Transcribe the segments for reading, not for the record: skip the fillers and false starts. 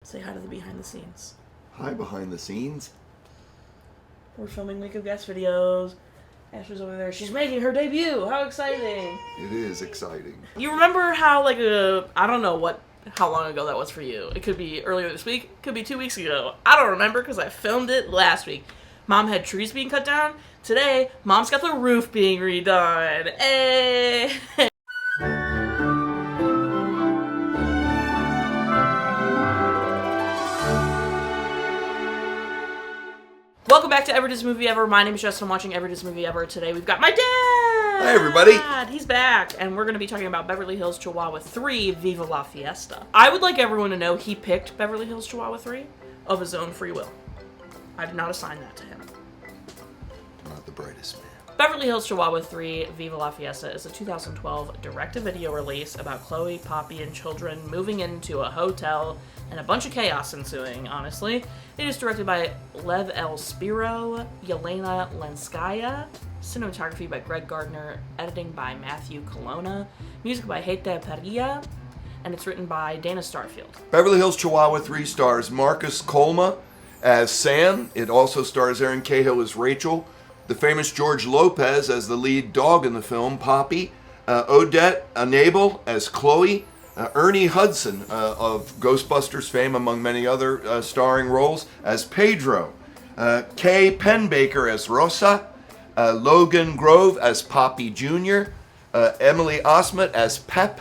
Say hi to the behind the scenes. Hi, behind the scenes. We're filming Make of Guest videos. Ashley's over there. She's making her debut. How exciting. It is exciting. You remember how, like, I don't know how long ago that was for you. It could be earlier this week. It could be 2 weeks ago. I don't remember because I filmed it last week. Mom had trees being cut down. Today, Mom's got the roof being redone. Hey! Welcome back to Every Disney Movie Ever. My name is Jess and I'm watching Every Disney Movie Ever. Today we've got my dad! Hi, everybody! He's back, and we're going to be talking about Beverly Hills Chihuahua 3, Viva La Fiesta. I would like everyone to know he picked Beverly Hills Chihuahua 3 of his own free will. I did not assign that to him. Not the brightest man. Beverly Hills Chihuahua 3, Viva La Fiesta is a 2012 direct-to-video release about Chloe, Poppy, and children moving into a hotel and a bunch of chaos ensuing, honestly. It is directed by Lev L. Spiro, Yelena Lanskaya, cinematography by Gardiner, editing by Matthew Colonna, music by Hete Peria, and it's written by Dana Starfield. Beverly Hills Chihuahua 3 stars Marcus Coloma as Sam. It also stars Erin as Rachel, the famous George Lopez as the lead dog in the film, Poppy, Odette Annable as Chloe, Ernie Hudson of Ghostbusters fame, among many other starring roles, as Pedro, Kay Panabaker as Rosa, Logan Grove as Poppy Jr., Emily Osment as Pep,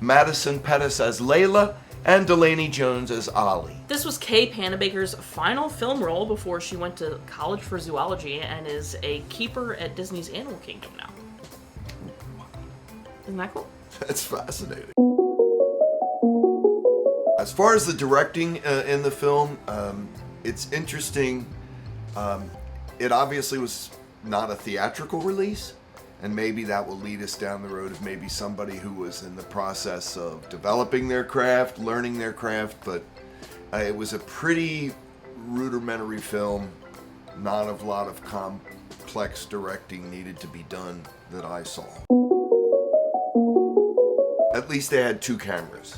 Madison PEttis as Layla, and Delaney Jones as Ollie. This was Kay Panabaker's final film role before she went to college for zoology and is a keeper at Disney's Animal Kingdom now. Isn't that cool? That's fascinating. As far as the directing in the film, it's interesting. It obviously was not a theatrical release, and maybe that will lead us down the road of maybe somebody who was in the process of developing their craft, learning their craft, but it was a pretty rudimentary film. Not a lot of complex directing needed to be done that I saw. At least they had 2 cameras.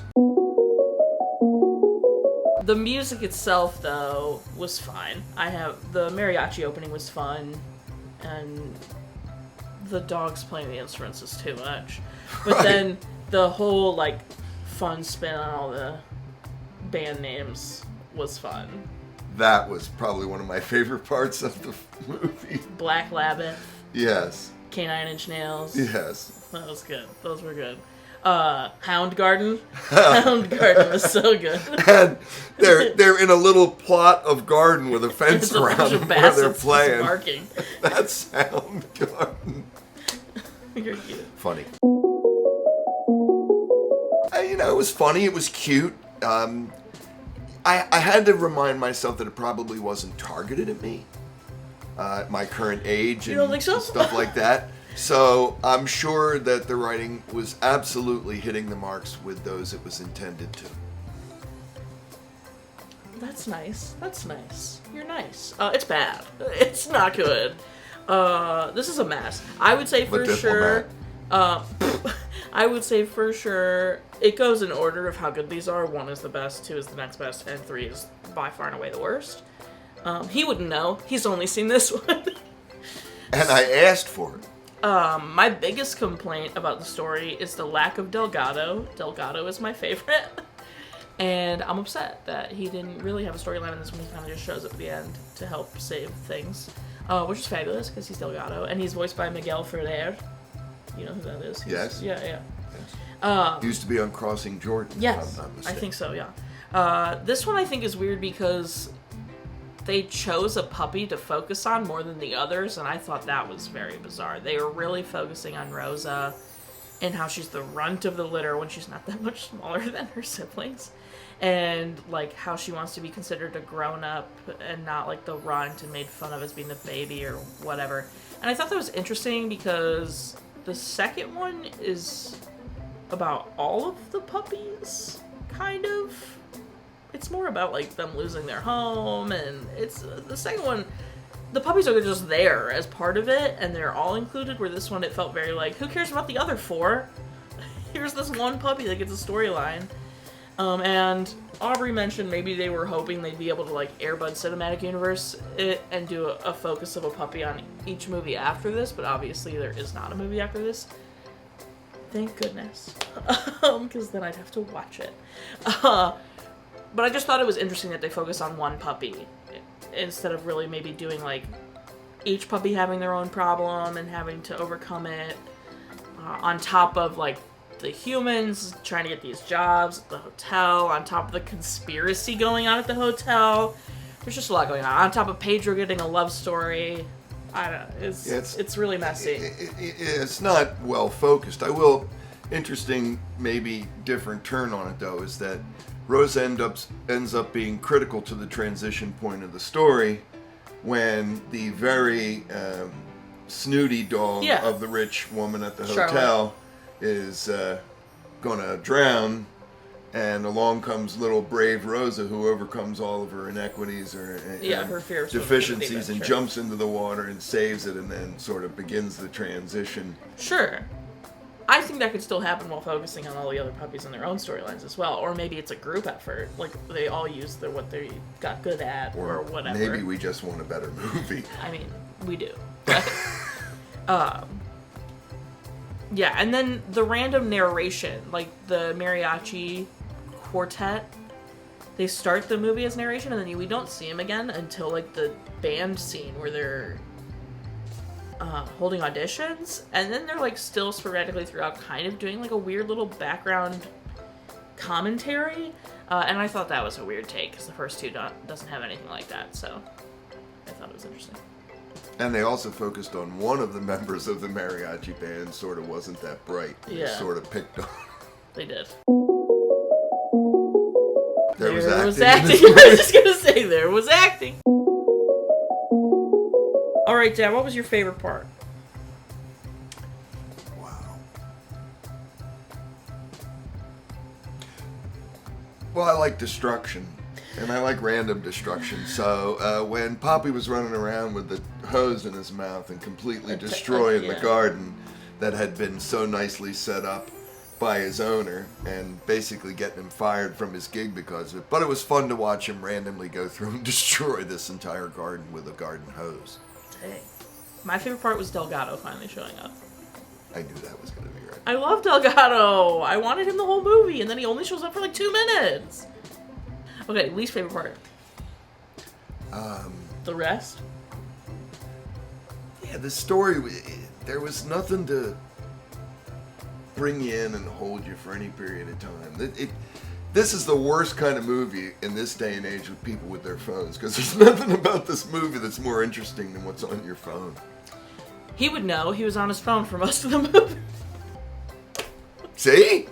The music itself, though, was fine. The mariachi opening was fun, and the dogs playing the instruments is too much. But then the whole, fun spin on all the band names was fun. That was probably one of my favorite parts of the movie. Black Labbit. Yes. K9 Inch Nails. Yes. That was good. Those were good. Hound Garden. Hound Garden was so good. And they're in a little plot of garden with a fence around them where they're playing. Barking. That's Hound Garden. You're cute. Funny. It was funny. It was cute. I had to remind myself that it probably wasn't targeted at me, at my current age. You don't think so? Stuff like that. So I'm sure that the writing was absolutely hitting the marks with those it was intended to. That's nice. That's nice. You're nice. It's bad. It's not good. This is a mess. I would say for sure. I would say for sure it goes in order of how good these are. 1 is the best, 2 is the next best, and 3 is by far and away the worst. He wouldn't know. He's only seen this one. And I asked for it. My biggest complaint about the story is the lack of Delgado. Delgado is my favorite. And I'm upset that he didn't really have a storyline in this one. He kind of just shows up at the end to help save things. Which is fabulous because he's Delgado. And he's voiced by Miguel Ferrer. You know who that is? Yes. Yeah. Yes. He used to be on Crossing Jordan. Yes. If I'm not I mistaken. think so, yeah. This one I think is weird because they chose a puppy to focus on more than the others, and I thought that was very bizarre. They were really focusing on Rosa and how she's the runt of the litter when she's not that much smaller than her siblings, and how she wants to be considered a grown-up and not the runt and made fun of as being the baby or whatever. And I thought that was interesting because the second one is about all of the puppies, kind of. It's more about them losing their home, and it's the second one. The puppies are just there as part of it, and they're all included. Where this one, it felt very who cares about the other 4? Here's this one puppy that gets a storyline. And Aubrey mentioned maybe they were hoping they'd be able to, like, Airbud Cinematic Universe it and do a focus of a puppy on each movie after this, but obviously there is not a movie after this. Thank goodness. Because then I'd have to watch it. But I just thought it was interesting that they focus on one puppy instead of really maybe doing, like, each puppy having their own problem and having to overcome it on top of, like, the humans trying to get these jobs at the hotel, on top of the conspiracy going on at the hotel. There's just a lot going on top of Pedro getting a love story. I don't know. It's really messy. It's not well focused. Interesting, maybe different turn on it, though, is that Rosa ends up being critical to the transition point of the story when the very snooty dog of the rich woman at the hotel is gonna drown, and along comes little brave Rosa, who overcomes all of her inequities her fear deficiencies and jumps into the water and saves it, and then sort of begins the transition. Sure. I think that could still happen while focusing on all the other puppies in their own storylines as well. Or maybe it's a group effort. Like, they all use what they got good at or whatever. Maybe we just want a better movie. I mean, we do. Yeah, and then the random narration, like the mariachi quartet, they start the movie as narration, and then we don't see them again until, like, the band scene where they're holding auditions, and then they're, like, still sporadically throughout kind of doing, like, a weird little background commentary, and I thought that was a weird take, because the first two doesn't have anything like that, so I thought it was interesting. And they also focused on one of the members of the mariachi band, sort of wasn't that bright. They sort of picked on. They did. There was acting. I was just going to say, there was acting. All right, Dad, what was your favorite part? Wow. Well, I like destruction. And I like random destruction. So when Poppy was running around with the hose in his mouth and completely destroying the garden that had been so nicely set up by his owner, and basically getting him fired from his gig because of it. But it was fun to watch him randomly go through and destroy this entire garden with a garden hose. Dang. My favorite part was Delgado finally showing up. I knew that was going to be right. I love Delgado. I wanted him the whole movie, and then he only shows up for like 2 minutes. Okay, least favorite part. The rest? Yeah, the story, there was nothing to bring you in and hold you for any period of time. This is the worst kind of movie in this day and age with people with their phones, because there's nothing about this movie that's more interesting than what's on your phone. He would know. He was on his phone for most of the movie. See?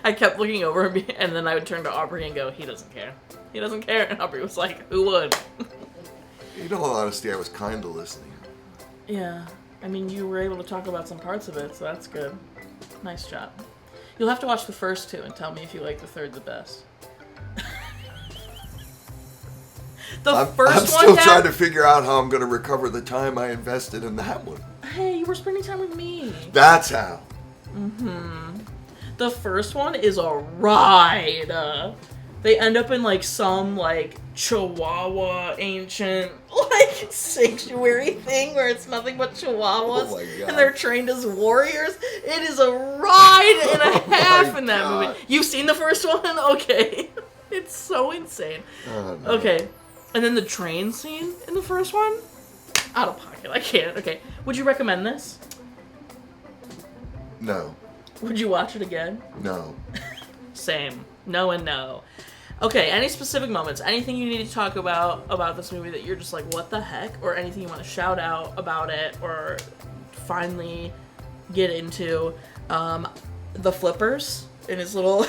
I kept looking over him, and then I would turn to Aubrey and go, he doesn't care. He doesn't care. And Aubrey was like, who would? In all honesty, I was kind of listening. Yeah. I mean, you were able to talk about some parts of it, so that's good. Nice job. You'll have to watch the first two and tell me if you like the third the best. I'm still trying to figure out how I'm going to recover the time I invested in that one. Hey, you were spending time with me. That's how. Mm-hmm. The first one is a ride. They end up in, like, some, like, Chihuahua ancient, like, sanctuary thing where it's nothing but Chihuahuas. Oh my God. And they're trained as warriors. It is a ride and a half in that movie. You've seen the first one? Okay. It's so insane. Oh, no. Okay. And then the train scene in the first one? Out of pocket. I can't. Okay. Would you recommend this? No. Would you watch it again? No. Same. No and no. Okay, any specific moments? Anything you need to talk about this movie that you're just like, what the heck? Or anything you want to shout out about it or finally get into? The flippers in his little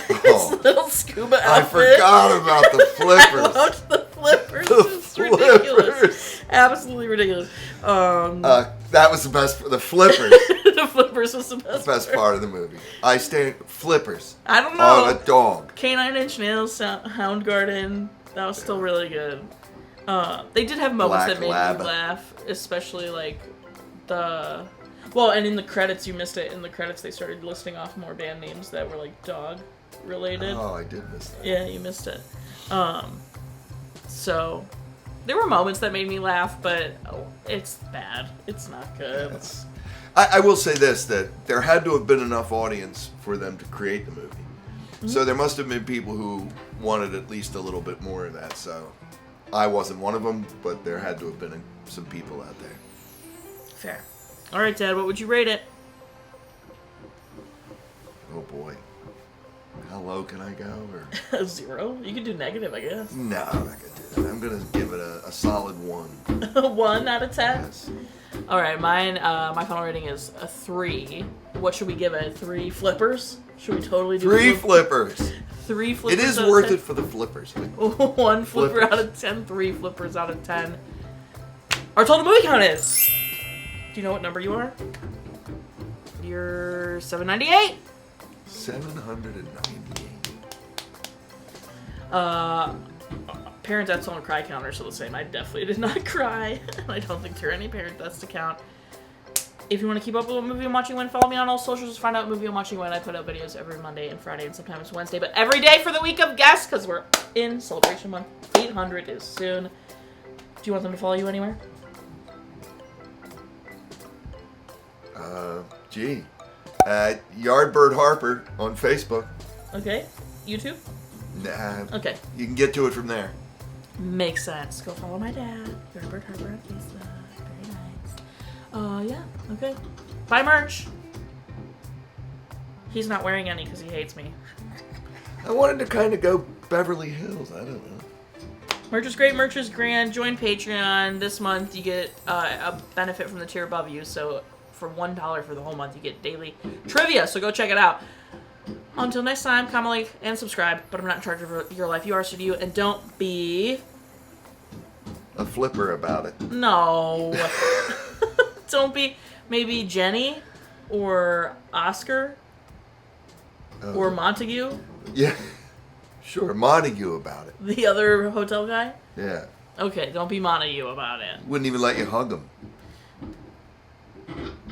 scuba outfit. I forgot about the flippers. I loved the flippers. It's ridiculous. Absolutely ridiculous. That was the best. The flippers. The flippers was the best part of the movie. I stand flippers. I don't know. On a dog. Canine Inch Nails, Houndgarden. That was still really good. They did have moments that made me laugh, especially like and in the credits, you missed it. In the credits, they started listing off more band names that were like dog related. Oh, I did miss that. Yeah, you missed it. So there were moments that made me laugh, but it's bad. It's not good. I will say this, that there had to have been enough audience for them to create the movie. Mm-hmm. So there must have been people who wanted at least a little bit more of that. So I wasn't one of them, but there had to have been some people out there. Fair. All right, Dad, what would you rate it? Oh, boy. How low can I go? Or 0? You can do negative, I guess. No, I'm not going to do that. I'm going to give it a solid 1. 1 out of 10? Yes. All right, mine. My final rating is a 3. What should we give it? 3 flippers? Should we totally do 3 flippers? 3 flippers. It is worth it for the flippers. 1 flipper out of 10. 3 flippers out of 10. Our total movie count is. Do you know what number you are? You're 798. 798. Parent deaths on cry counter, so the same. I definitely did not cry. I don't think there are any parent deaths to count. If you want to keep up with what movie I'm watching when, follow me on all socials to find out what movie I'm watching when. I put out videos every Monday and Friday and sometimes Wednesday, but every day for the week of guests, because we're in celebration month. 800 is soon. Do you want them to follow you anywhere? Yardbird Harper on Facebook. Okay. YouTube? Nah. Okay. You can get to it from there. Makes sense. Go follow my dad. Yardbird Harper on Facebook. Very nice. Yeah. Okay. Buy merch. He's not wearing any because he hates me. I wanted to kind of go Beverly Hills. I don't know. Merch is great. Merch is grand. Join Patreon. This month you get a benefit from the tier above you. So for $1 for the whole month, you get daily trivia. So go check it out. Until next time, comment, like, and subscribe. But I'm not in charge of your life. You are, so do you. And don't be a flipper about it. No. Don't be maybe Jenny or Oscar or Montague. Yeah. Sure, Montague about it. The other hotel guy? Yeah. Okay, don't be Montague about it. Wouldn't even let you hug him.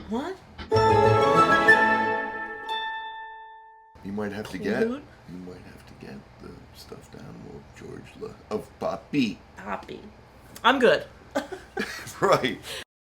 What? You might have to get. You might have to get the stuffed animal of George of Poppy. Poppy. I'm good. Right.